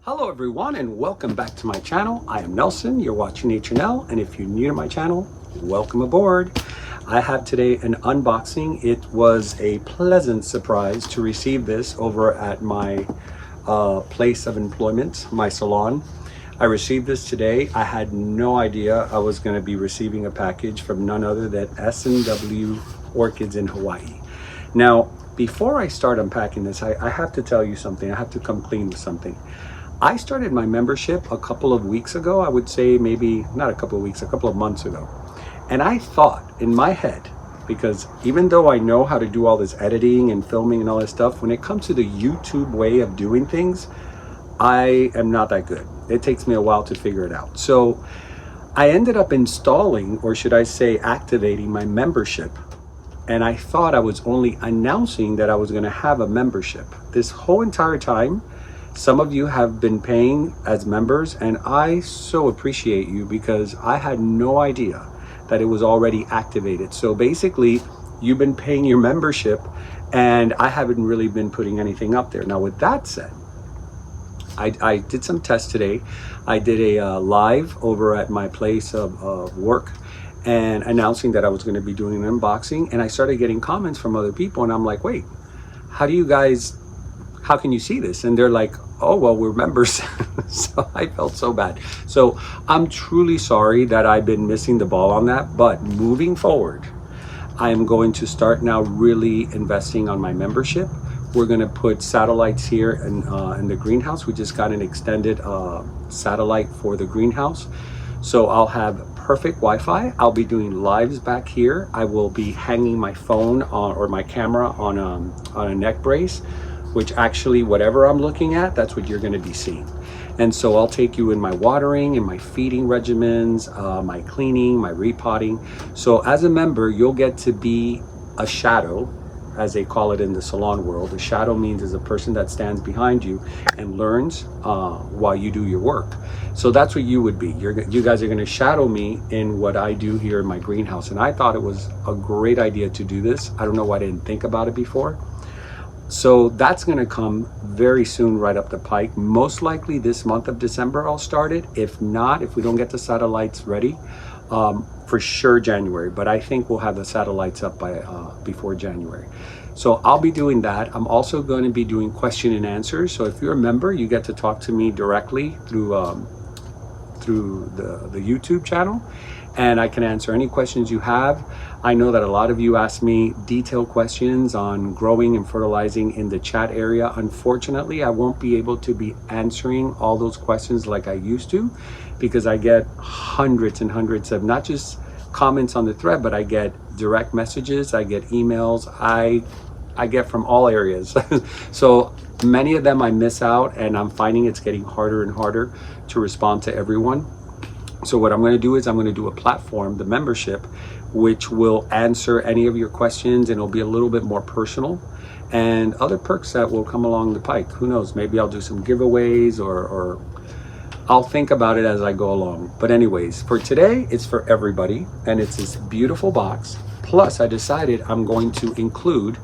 Hello everyone and welcome back to my channel. I am Nelson, you're watching Nature Nell, and if you're new to my channel, welcome aboard. I have today an unboxing. It was a pleasant surprise to receive this over at my place of employment, my salon. I received this today. I had no idea I was going to be receiving a package from none other than SNW Orchids in Hawaii. Now, before I start unpacking this, I have to tell you something. I have to come clean with something. I started my membership a couple of weeks ago. I would say maybe not a couple of weeks, a couple of months ago. And I thought in my head, because even though I know how to do all this editing and filming and all this stuff, when it comes to the YouTube way of doing things, I am not that good. It takes me a while to figure it out. So I ended up installing, or should I say activating, my membership. And I thought I was only announcing that I was going to have a membership. This whole entire time, some of you have been paying as members, and I so appreciate you because I had no idea that it was already activated. So basically, you've been paying your membership and I haven't really been putting anything up there. Now, with that said, I did some tests today. I did a live over at my place of work and announcing that I was going to be doing an unboxing, and I started getting comments from other people, and I'm like, wait, how can you see this? And they're like, oh, well, we're members. So I felt so bad. So I'm truly sorry that I've been missing the ball on that, but moving forward, I am going to start now really investing on my membership. We're going to put satellites here in the greenhouse. We just got an extended satellite for the greenhouse. So I'll have perfect Wi-Fi. I'll be doing lives back here. I will be hanging my phone or my camera on a neck brace, which actually whatever I'm looking at, that's what you're going to be seeing. And so I'll take you in my watering and my feeding regimens, my cleaning, my repotting. So as a member, you'll get to be a shadow, as they call it in the salon world. A shadow means is a person that stands behind you and learns while you do your work. So that's what you would be. You guys are going to shadow me in what I do here in my greenhouse. And I thought it was a great idea to do this. I don't know why I didn't think about it before. So that's going to come very soon, right up the pike. Most likely this month of December I'll start it. If not, if we don't get the satellites ready, for sure January. But I think we'll have the satellites up by before January. So I'll be doing that. I'm also going to be doing question and answers. So if you're a member, you get to talk to me directly through the YouTube channel, and I can answer any questions you have. I know that a lot of you ask me detailed questions on growing and fertilizing in the chat area. Unfortunately, I won't be able to be answering all those questions like I used to, because I get hundreds and hundreds of not just comments on the thread, but I get direct messages, I get emails, I get from all areas. So many of them I miss out, and I'm finding it's getting harder and harder to respond to everyone. So what I'm going to do is I'm going to do a platform, the membership, which will answer any of your questions, and it'll be a little bit more personal, and other perks that will come along the pike. Who knows? Maybe I'll do some giveaways, or I'll think about it as I go along. But anyways, for today, it's for everybody, and it's this beautiful box. Plus, I decided I'm going to include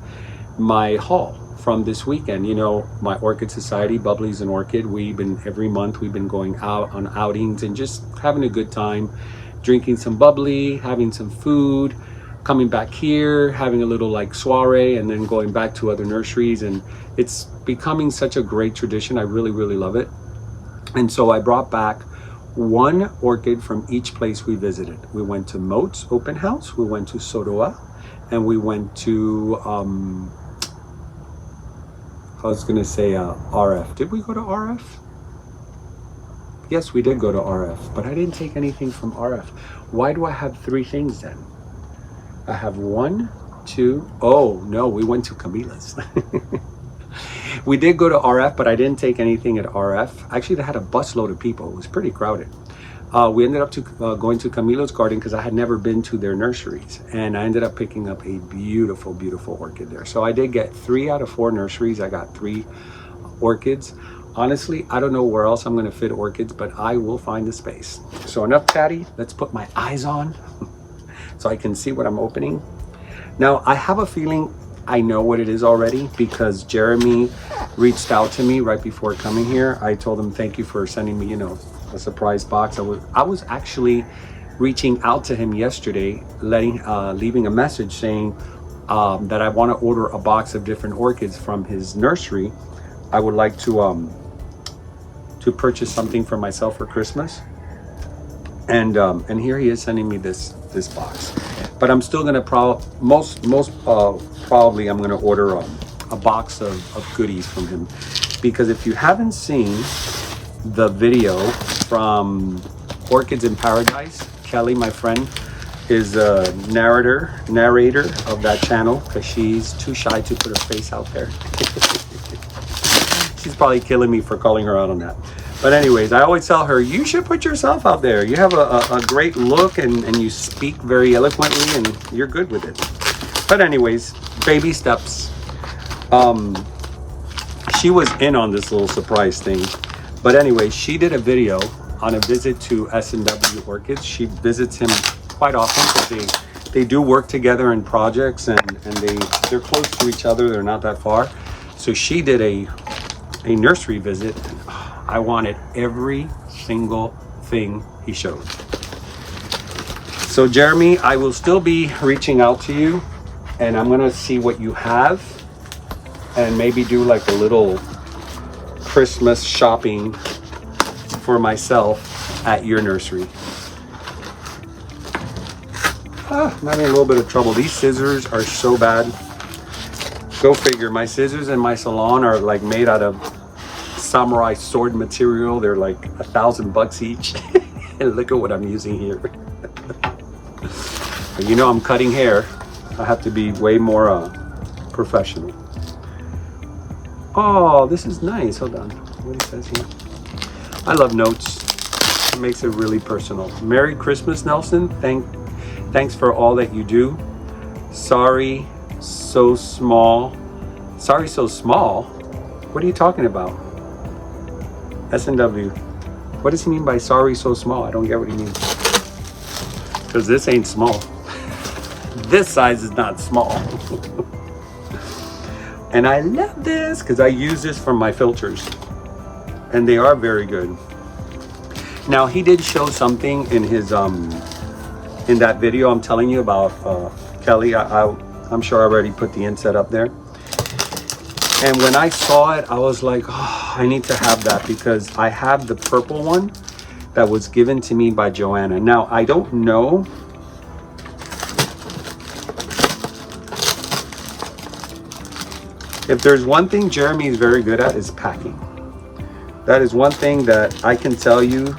my haul from this weekend. You know, my Orchid Society, Bubblies and Orchid, every month we've been going out on outings and just having a good time, drinking some bubbly, having some food, coming back here, having a little like soiree, and then going back to other nurseries. And it's becoming such a great tradition. I really, really love it. And so I brought back one orchid from each place we visited. We went to Moats Open House, we went to Soroa, and we went to I was gonna say RF. Did we go to RF? Yes, we did go to RF, but I didn't take anything from RF. Why do I have three things then? I have one, two, oh no, we went to Camila's. We did go to RF, but I didn't take anything at RF. Actually, they had a busload of people. It was pretty crowded. We ended up going to Camila's garden because I had never been to their nurseries, and I ended up picking up a beautiful, beautiful orchid there. So I did get 3 out of 4 nurseries. I got 3 orchids. Honestly, I don't know where else I'm going to fit orchids, but I will find the space. So enough chatty. Let's put my eyes on so I can see what I'm opening. Now, I have a feeling I know what it is already, because Jeremy reached out to me right before coming here. I told him thank you for sending me, you know, a surprise box. I was actually reaching out to him yesterday, leaving a message saying that I want to order a box of different orchids from his nursery. I would like to purchase something for myself for Christmas. And here he is sending me this box. But I'm still gonna probably I'm gonna order a box of goodies from him, because if you haven't seen the video from Orchids in Paradise, Kelly, my friend, is a narrator of that channel, because she's too shy to put her face out there. She's probably killing me for calling her out on that. But anyways, I always tell her, you should put yourself out there. You have a great look and you speak very eloquently and you're good with it. But anyways, baby steps. She was in on this little surprise thing. But anyway, she did a video on a visit to SNW Orchids. She visits him quite often because they do work together in projects, and they're close to each other. They're not that far. So she did a nursery visit. I wanted every single thing he showed. So Jeremy, I will still be reaching out to you, and I'm gonna see what you have and maybe do like a little Christmas shopping for myself at your nursery. I'm having a little bit of trouble. These scissors are so bad. Go figure. My scissors in my salon are like made out of samurai sword material. They're like $1,000 each. And look at what I'm using here. You know, I'm cutting hair. I have to be way more professional. Oh, this is nice. Hold on. What it says here. I love notes. It makes it really personal. Merry Christmas, Nelson. Thanks for all that you do. Sorry, so small. Sorry, so small? What are you talking about? SNW. What does he mean by sorry, so small? I don't get what he means. Because this ain't small. This size is not small. And I love this because I use this for my filters. And they are very good. Now, he did show something in his in that video I'm telling you about, Kelly. I'm sure I already put the inset up there. And when I saw it, I was like, oh, I need to have that, because I have the purple one that was given to me by Joanna. Now, I don't know if there's one thing Jeremy is very good at, is packing. That is one thing that I can tell you,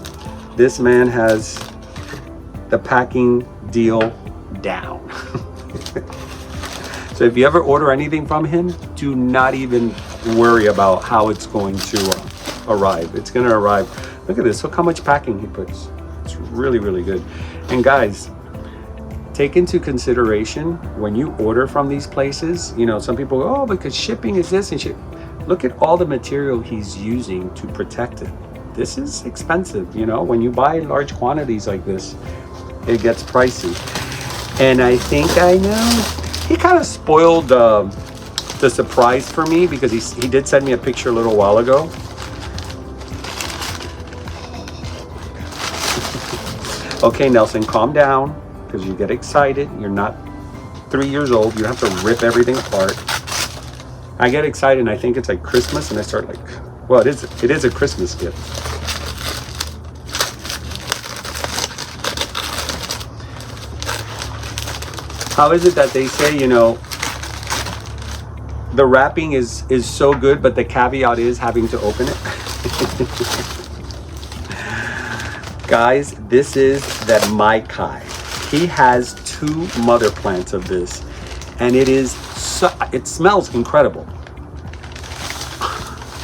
this man has the packing deal down. So if you ever order anything from him, do not even worry about how it's going to arrive. It's going to arrive. Look at this. Look how much packing he puts. It's really, really good. And guys, take into consideration when you order from these places, you know, some people go, oh, because shipping is this and shit. Look at all the material he's using to protect it. This is expensive, you know. When you buy large quantities like this, it gets pricey. And I think I know, he kind of spoiled the surprise for me, because he did send me a picture a little while ago. Okay, Nelson, calm down, because you get excited. You're not 3 years old. You have to rip everything apart. I get excited and I think it's like Christmas, and I start like, well, it is a Christmas gift. How is it that they say, you know, the wrapping is so good, but the caveat is having to open it? Guys, this is that Maikai. He has 2 mother plants of this, and it smells incredible.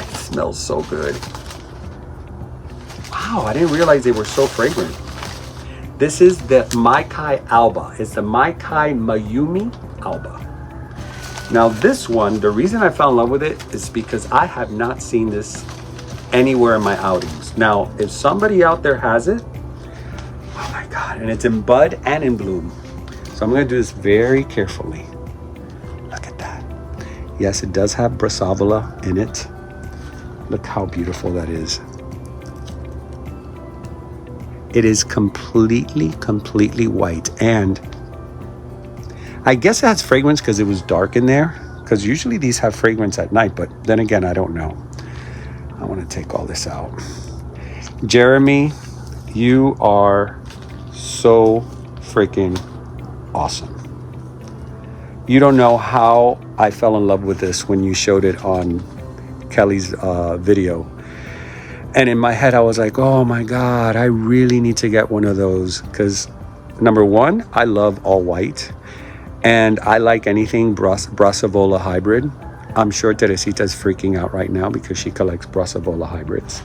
It smells so good. Wow, I didn't realize they were so fragrant. This is the Maikai Alba. It's the Maikai Mayumi Alba. Now this one, the reason I fell in love with it is because I have not seen this anywhere in my outings. Now, if somebody out there has it, oh my God, and it's in bud and in bloom. So I'm gonna do this very carefully. Look at that. Yes, it does have Brassavola in it. Look how beautiful that is. It is completely white, and I guess it has fragrance because it was dark in there, because usually these have fragrance at night, but then again, I don't know. I want to take all this out. Jeremy, you are so freaking awesome. You don't know how I fell in love with this when you showed it on Kelly's video. And in my head, I was like, oh my God, I really need to get one of those. Because number one, I love all white. And I like anything Brassavola hybrid. I'm sure Teresita's freaking out right now because she collects Brassavola hybrids.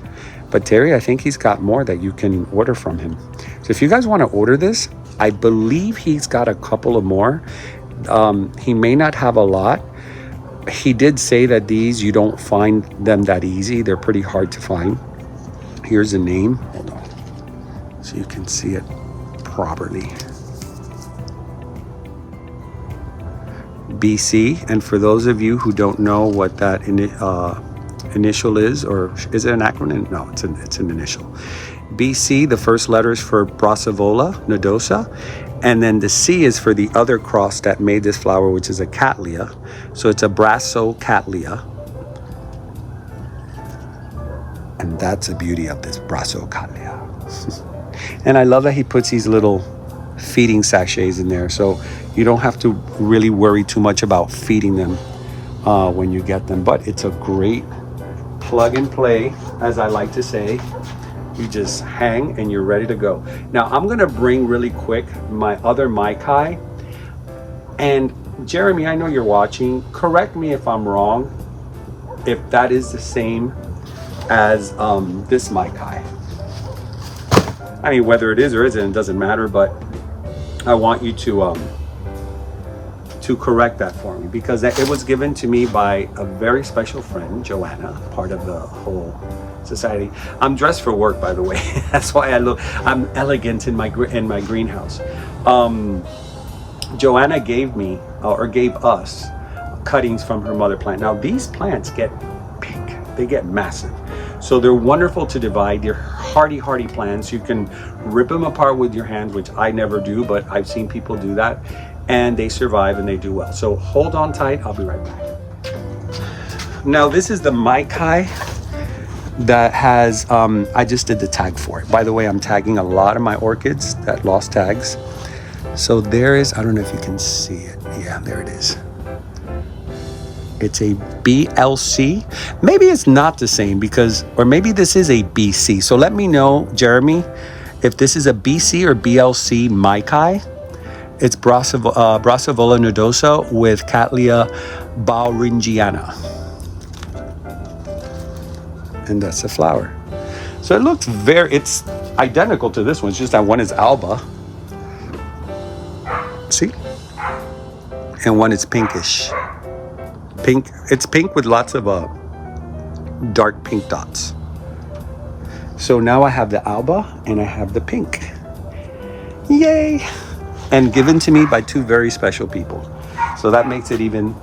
But Terry, I think he's got more that you can order from him. So if you guys want to order this, I believe he's got a couple of more. He may not have a lot. He did say that these, you don't find them that easy. They're pretty hard to find. Here's a name. Hold on, so you can see it properly. BC. And for those of you who don't know what that initial is, or is it an acronym? No, it's an initial. BC, the first letter is for Brassavola nodosa, and then the C is for the other cross that made this flower, which is a Cattleya. So it's a Brassocatleya. And that's the beauty of this Brassocatleya. And I love that he puts these little feeding sachets in there, so you don't have to really worry too much about feeding them when you get them. But it's a great plug and play, as I like to say. You just hang and you're ready to go. Now I'm gonna bring really quick my other Maikai. And Jeremy, I know you're watching. Correct me if I'm wrong, if that is the same as this Maikai. I mean, whether it is or isn't, it doesn't matter, but I want you to correct that for me, because it was given to me by a very special friend, Joanna, part of the whole society. I'm dressed for work, by the way. That's why I'm elegant in my greenhouse. Joanna gave me, or gave us, cuttings from her mother plant. Now these plants get big, they get massive. So they're wonderful to divide. They're hardy plants. You can rip them apart with your hands, which I never do, but I've seen people do that, and they survive and they do well. So hold on tight, I'll be right back. Now this is the Maikai that has, I just did the tag for it. By the way, I'm tagging a lot of my orchids that lost tags. So there is, I don't know if you can see it. Yeah, there it is. It's a BLC. Maybe it's not the same because, or maybe this is a BC. So let me know, Jeremy, if this is a BC or BLC Maikai. It's Brassavola nodosa with Cattleya bauringiana. And that's the flower. So it looks it's identical to this one. It's just that one is alba. See? And one is pinkish. Pink, it's pink with lots of dark pink dots. So now I have the alba and I have the pink. Yay! And given to me by two very special people. So that makes it even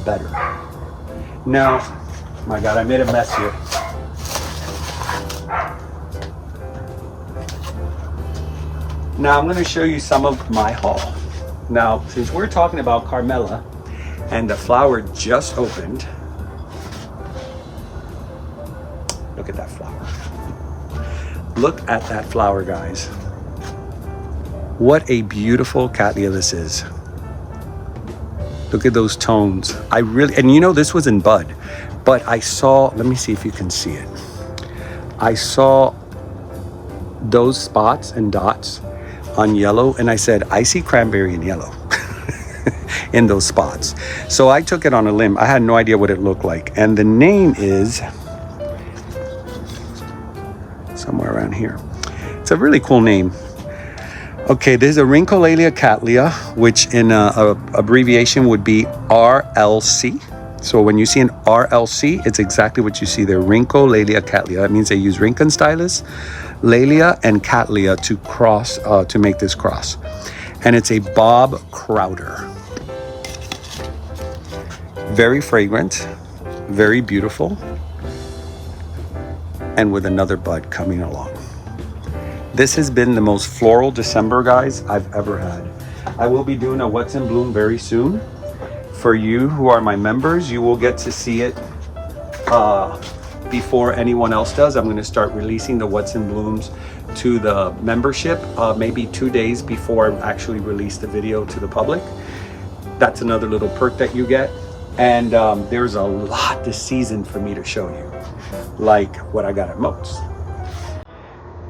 better. Now, my God, I made a mess here. Now I'm going to show you some of my haul. Now, since we're talking about Carmela, and the flower just opened. Look at that flower. Look at that flower, guys. What a beautiful Cattleya this is. Look at those tones. And you know, this was in bud, but I saw, let me see if you can see it. I saw those spots and dots on yellow, and I said, I see cranberry and yellow. In those spots. So I took it on a limb. I had no idea what it looked like. And the name is somewhere around here. It's a really cool name. Okay, there's a Rhincolalia Cattleya, which in a abbreviation would be RLC. So when you see an RLC, it's exactly what you see there, Rhincolalia Cattleya. That means they use Rincon stylus, Laelia, and Cattleya to cross, to make this cross. And it's a Bob Crowder. Very fragrant, very beautiful. and with another bud coming along. This has been the most floral December, guys, I've ever had. I will be doing a What's in Bloom very soon. For you who are my members, you will get to see it before anyone else does. I'm going to start releasing the What's in Blooms to the membership maybe 2 days before I actually release the video to the public. That's another little perk that you get. And there's a lot this season for me to show you, like what I got at Moats.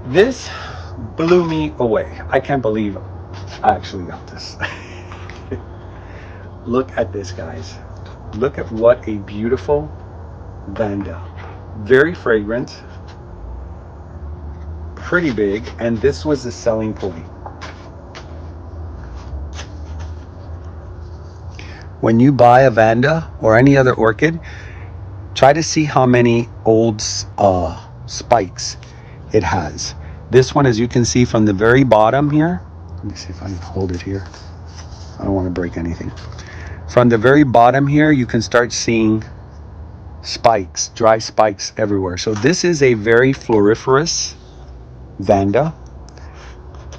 This blew me away. I can't believe I actually got this. Look at this, guys. Look at what a beautiful Vanda. Very fragrant, pretty big, and this was the selling point. When you buy a Vanda or any other orchid, try to see how many old spikes it has. This one, as you can see from the very bottom here, let me see if I can hold it here. I don't want to break anything. From the very bottom here, you can start seeing spikes, dry spikes everywhere. So this is a very floriferous Vanda.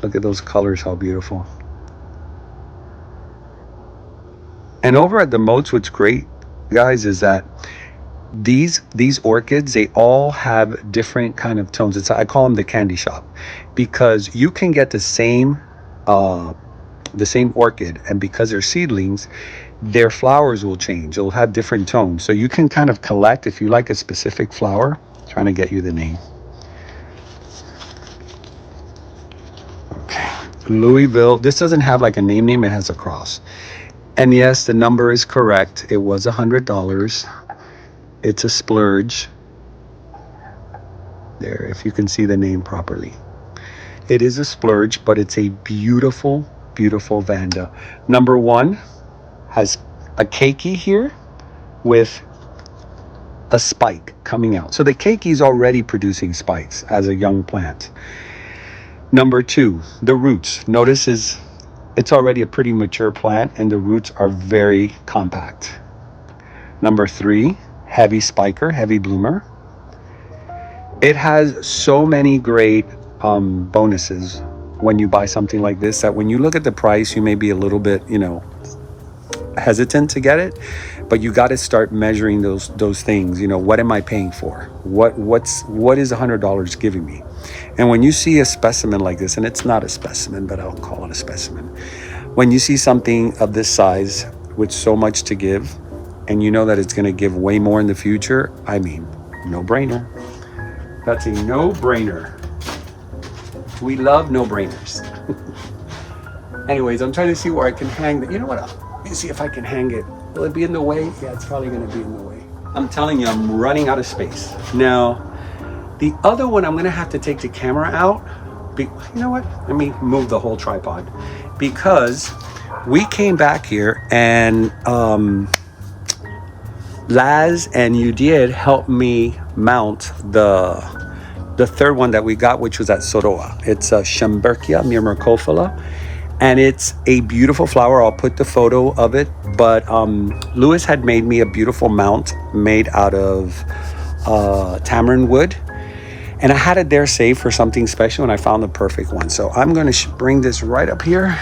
Look at those colors, how beautiful. And over at the Moats, what's great, guys, is that these orchids, they all have different kind of tones. I call them the candy shop, because you can get the same orchid, and because they're seedlings, their flowers will change. They'll have different tones. So you can kind of collect, if you like a specific flower, trying to get you the name. Okay, Louisville. This doesn't have like a name, it has a cross. And yes, the number is correct. It was $100. It's a splurge. There, if you can see the name properly. It is a splurge, but it's a beautiful, beautiful Vanda. Number one has a keiki here with a spike coming out. So the keiki is already producing spikes as a young plant. Number two, the roots. Notice it's already a pretty mature plant and the roots are very compact. Number three, heavy spiker, heavy bloomer. It has so many great bonuses when you buy something like this, that when you look at the price, you may be a little bit, hesitant to get it, but you got to start measuring those things. What am I paying for? What is $100 giving me? And when you see a specimen like this, and it's not a specimen, but I'll call it a specimen. When you see something of this size with so much to give, and you know that it's going to give way more in the future, I mean, no-brainer. That's a no-brainer. We love no-brainers. Anyways, I'm trying to see where I can hang the, you know what? Let me see if I can hang it. Will it be in the way? Yeah, it's probably going to be in the way. I'm telling you, I'm running out of space. Now, the other one, I'm going to have to take the camera out. You know what? Let me move the whole tripod. Because we came back here and Laz and Udied helped me mount the third one that we got, which was at Soroa. It's a Schomburgkia myrmecophila, and it's a beautiful flower. I'll put the photo of it, but Lewis had made me a beautiful mount made out of tamarind wood, and I had it there saved for something special, and I found the perfect one. So I'm going to bring this right up here.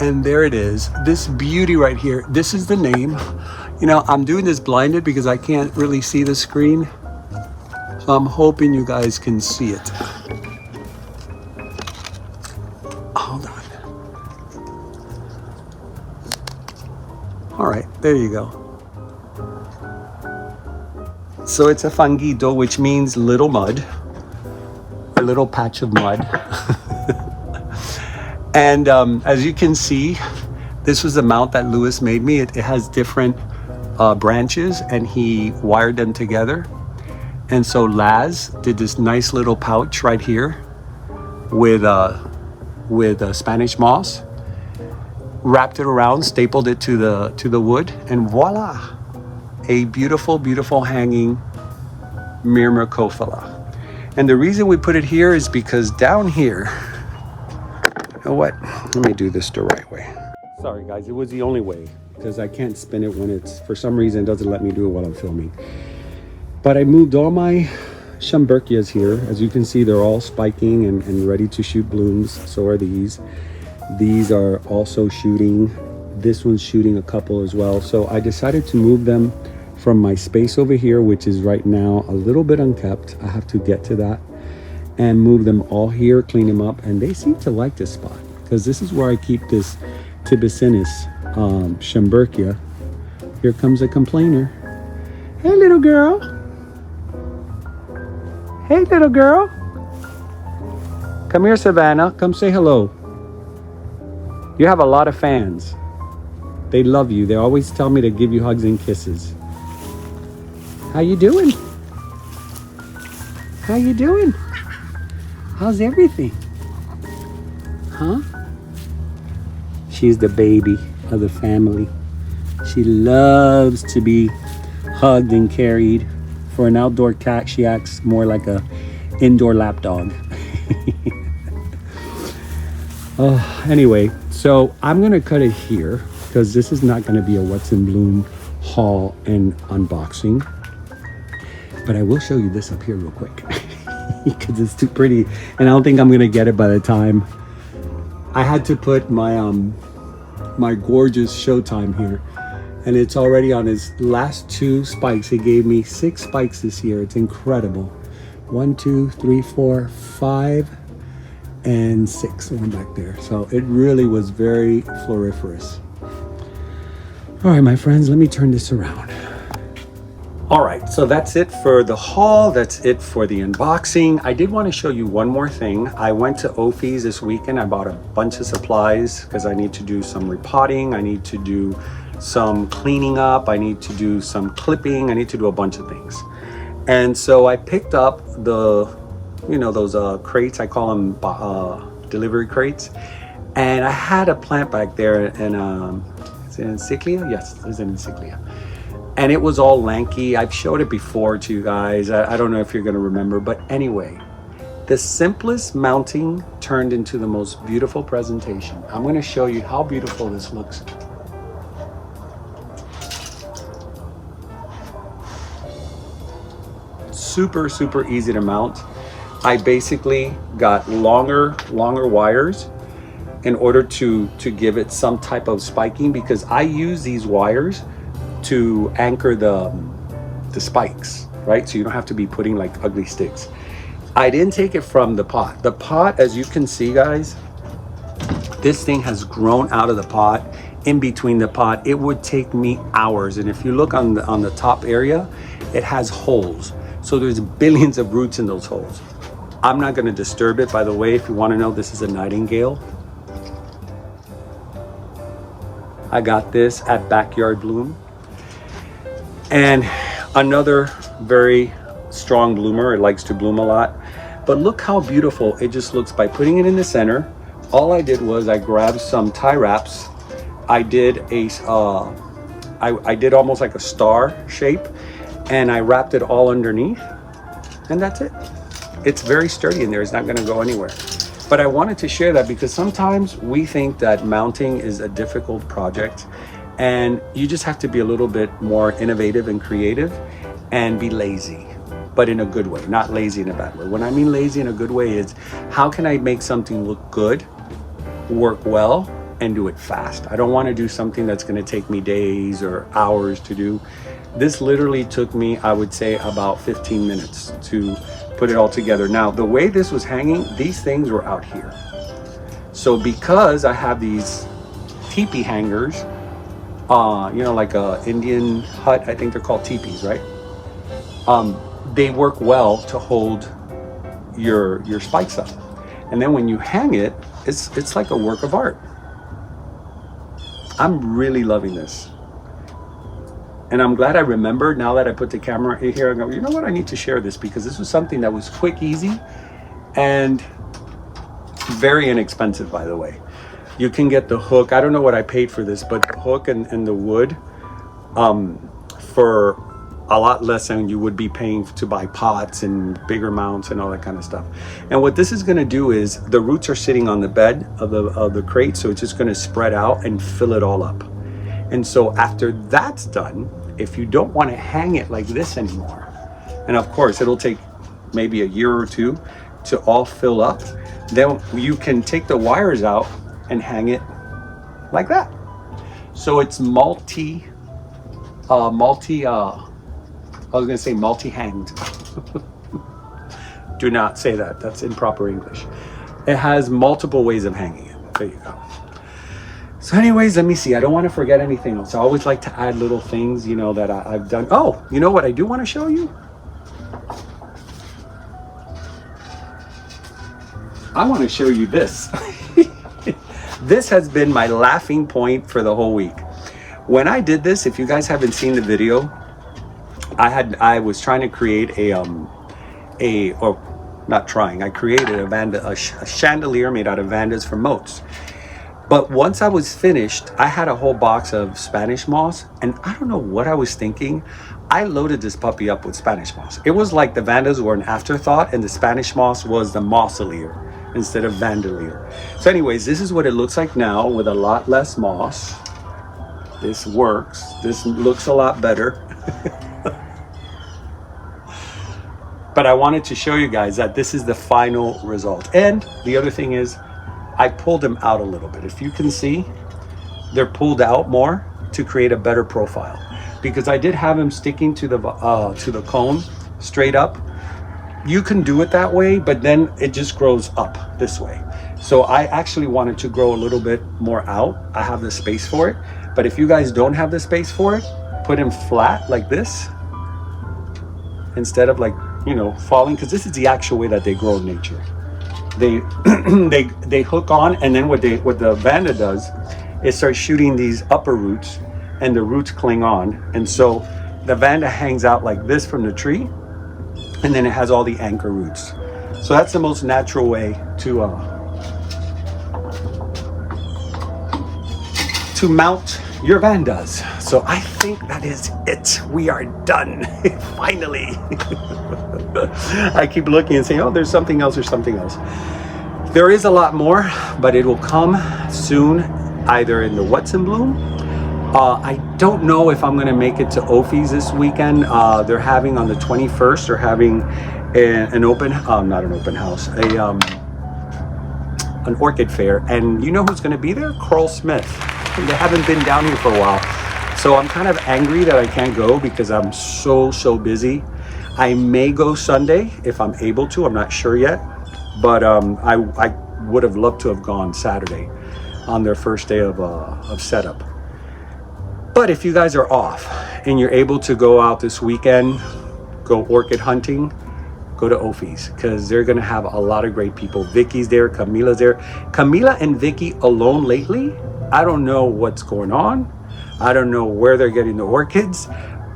And there it is, this beauty right here. This is the name. I'm doing this blinded because I can't really see the screen. So I'm hoping you guys can see it. Hold on. All right, there you go. So it's a fangito, which means little mud, a little patch of mud. And as you can see, this was the mount that Lewis made me. It has different branches, and he wired them together. And so Laz did this nice little pouch right here with Spanish moss, wrapped it around, stapled it to the wood, and voila, a beautiful, beautiful hanging myrmecophila. And the reason we put it here is because down here, you know what? Let me do this the right way. Sorry guys, it was the only way because I can't spin it when it's, for some reason, it doesn't let me do it while I'm filming. But I moved all my Schomburgkias here. As you can see, they're all spiking and ready to shoot blooms. So are these. These are also shooting. This one's shooting a couple as well. So I decided to move them from my space over here, which is right now a little bit unkept. I have to get to that and move them all here, clean them up. And they seem to like this spot because this is where I keep this Tibucinus Schomburgkia. Here comes a complainer. Hey, little girl. Hey, little girl. Come here, Savannah. Come say hello. You have a lot of fans. They love you. They always tell me to give you hugs and kisses. How you doing? How you doing? How's everything? Huh? She's the baby of the family. She loves to be hugged and carried. For an outdoor cat, she acts more like a indoor lap dog. Anyway, so I'm gonna cut it here because this is not gonna be a what's in bloom haul and unboxing. But I will show you this up here real quick because it's too pretty and I don't think I'm gonna get it by the time. I had to put my my gorgeous Showtime here and it's already on its last 2 spikes. He gave me 6 spikes this year. It's incredible. 1, 2, 3, 4, 5 and 6 one back there. So it really was very floriferous. All right, my friends, let me turn this around. All right, so that's it for the haul. That's it for the unboxing. I did want to show you one more thing. I went to OFE's this weekend. I bought a bunch of supplies because I need to do some repotting. I need to do some cleaning up. I need to do some clipping. I need to do a bunch of things. And so I picked up the, you know, those crates. I call them delivery crates. And I had a plant back there in, is it Encyclia? Yes, it's an Encyclia. And it was all lanky. I've showed it before to you guys. I don't know if you're gonna remember, but anyway, the simplest mounting turned into the most beautiful presentation. I'm gonna show you how beautiful this looks. Super, super easy to mount. I basically got longer wires in order to give it some type of spiking because I use these wires to anchor the spikes, right? So you don't have to be putting like ugly sticks. I didn't take it from the pot. The pot, as you can see, guys, this thing has grown out of the pot. In between the pot, it would take me hours. And if you look on the top area, it has holes. So there's billions of roots in those holes. I'm not gonna disturb it. By the way, if you wanna know, this is a nightingale. I got this at Backyard Bloom. And another very strong bloomer. It likes to bloom a lot. But look how beautiful it just looks by putting it in the center. All I did was I grabbed some tie wraps. I did I did almost like a star shape and I wrapped it all underneath and that's it. It's very sturdy in there. It's not gonna go anywhere. But I wanted to share that because sometimes we think that mounting is a difficult project and you just have to be a little bit more innovative and creative and be lazy, but in a good way, not lazy in a bad way. When I mean lazy in a good way is how can I make something look good, work well, and do it fast? I don't want to do something that's going to take me days or hours to do. This literally took me, I would say, about 15 minutes to put it all together. Now, the way this was hanging, these things were out here. So because I have these teepee hangers, you know, like a Indian hut, I think they're called teepees, right? They work well to hold your spikes up. And then when you hang it, it's like a work of art. I'm really loving this. And I'm glad I remembered now that I put the camera here. I go, you know what? I need to share this because this was something that was quick, easy, and very inexpensive, by the way. You can get the hook. I don't know what I paid for this, but the hook and the wood for a lot less than you would be paying to buy pots and bigger mounts and all that kind of stuff. And what this is going to do is the roots are sitting on the bed of the crate, so it's just going to spread out and fill it all up. And so after that's done, if you don't want to hang it like this anymore, and of course it'll take maybe a year or two to all fill up. Then you can take the wires out and hang it like that. So it's multi-hanged. Do not say that, that's improper English. It has multiple ways of hanging it. There you go. So anyways, let me see, I don't want to forget anything else. I always like to add little things, you know, that I've done. Oh, you know what I do want to show you? I want to show you this. This has been my laughing point for the whole week. When I did this, if you guys haven't seen the video, I was trying to create I created a chandelier made out of vandas from Motes. But once I was finished, I had a whole box of Spanish moss, and I don't know what I was thinking. I loaded this puppy up with Spanish moss. It was like the vandas were an afterthought and the Spanish moss was the mosselier instead of vandalier. So anyways, this is what it looks like now with a lot less moss. This works. This looks a lot better. But I wanted to show you guys that this is the final result. And the other thing is, I pulled them out a little bit. If you can see, they're pulled out more to create a better profile. Because I did have them sticking to the cone straight up. You can do it that way, but then it just grows up this way. So I actually wanted to grow a little bit more out. I have the space for it. But if you guys don't have the space for it, put them flat like this instead of, like, you know, falling, because this is the actual way that they grow in nature. They they hook on, and then what the vanda does is start shooting these upper roots, and the roots cling on, and so the vanda hangs out like this from the tree, and then it has all the anchor roots. So that's the most natural way to mount your vandas. So I think that is it. We are done. Finally. I keep looking and saying, oh, there's something else or something else. There is a lot more, but it will come soon, either in the What's in Bloom. I don't know if I'm going to make it to OFE's this weekend. They're having on the 21st, they're having an open, not an open house, an orchid fair. And you know who's going to be there? Carl Smith. They haven't been down here for a while. So I'm kind of angry that I can't go because I'm so busy. I may go Sunday if I'm able to. I'm not sure yet. But I would have loved to have gone Saturday on their first day of setup. But if you guys are off and you're able to go out this weekend, go orchid hunting, go to OFE's, because they're going to have a lot of great people. Vicky's there, Camila's there. Camila and Vicky alone lately, I don't know what's going on. I don't know where they're getting the orchids,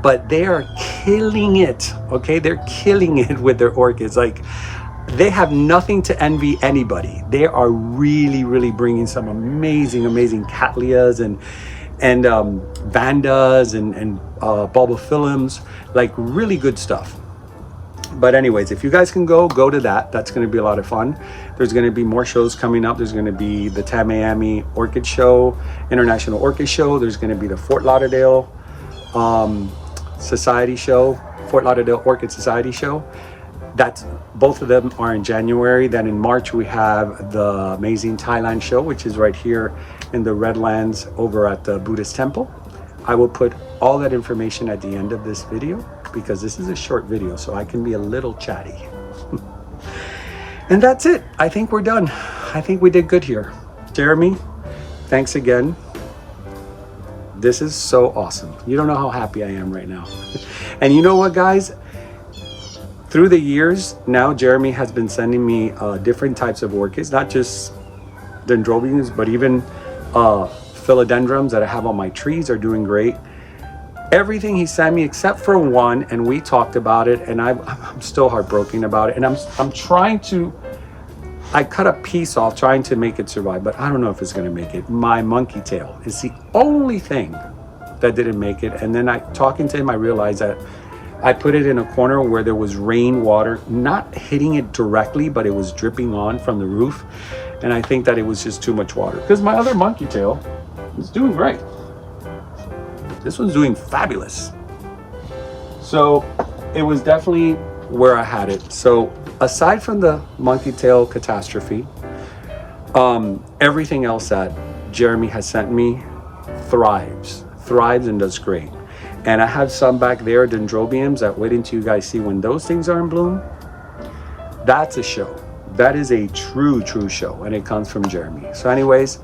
but they are killing it, okay? They're killing it with their orchids. Like, they have nothing to envy anybody. They are really bringing some amazing cattleyas and vandas and bulbophyllums, like really good stuff. But anyways, if you guys can go to that. That's going to be a lot of fun. There's going to be more shows coming up. There's going to be the Tamiami Orchid Show, International Orchid Show. There's going to be the Fort Lauderdale Society Show, Fort Lauderdale Orchid Society Show. That's, both of them are in January. Then in March we have the amazing Thailand show, which is right here in the Redlands over at the Buddhist temple. I will put all that information at the end of this video because this is a short video, so I can be a little chatty. And that's it. I think we're done. I think we did good here. Jeremy, thanks again. This is so awesome. You don't know how happy I am right now. And you know what, guys? Through the years, now Jeremy has been sending me different types of orchids, not just dendrobiums, but even philodendrons that I have on my trees are doing great. Everything he sent me except for one, and we talked about it, and I'm still heartbroken about it. And I'm trying to, I cut a piece off trying to make it survive, but I don't know if it's gonna make it. My monkey tail is the only thing that didn't make it. And then talking to him, I realized that I put it in a corner where there was rainwater, not hitting it directly, but it was dripping on from the roof. And I think that it was just too much water, because my other monkey tail is doing great. This one's doing fabulous. So it was definitely where I had it. So aside from the monkey tail catastrophe, everything else that Jeremy has sent me thrives and does great. And I have some back there, dendrobiums, that wait until you guys see when those things are in bloom. That's a show. That is a true show, and it comes from Jeremy. So anyways,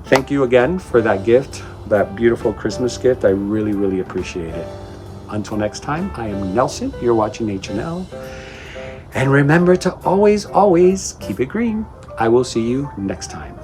thank you again for that gift, that beautiful Christmas gift. I really appreciate it. Until next time, I am Nelson. You're watching H&L. And remember to always keep it green. I will see you next time.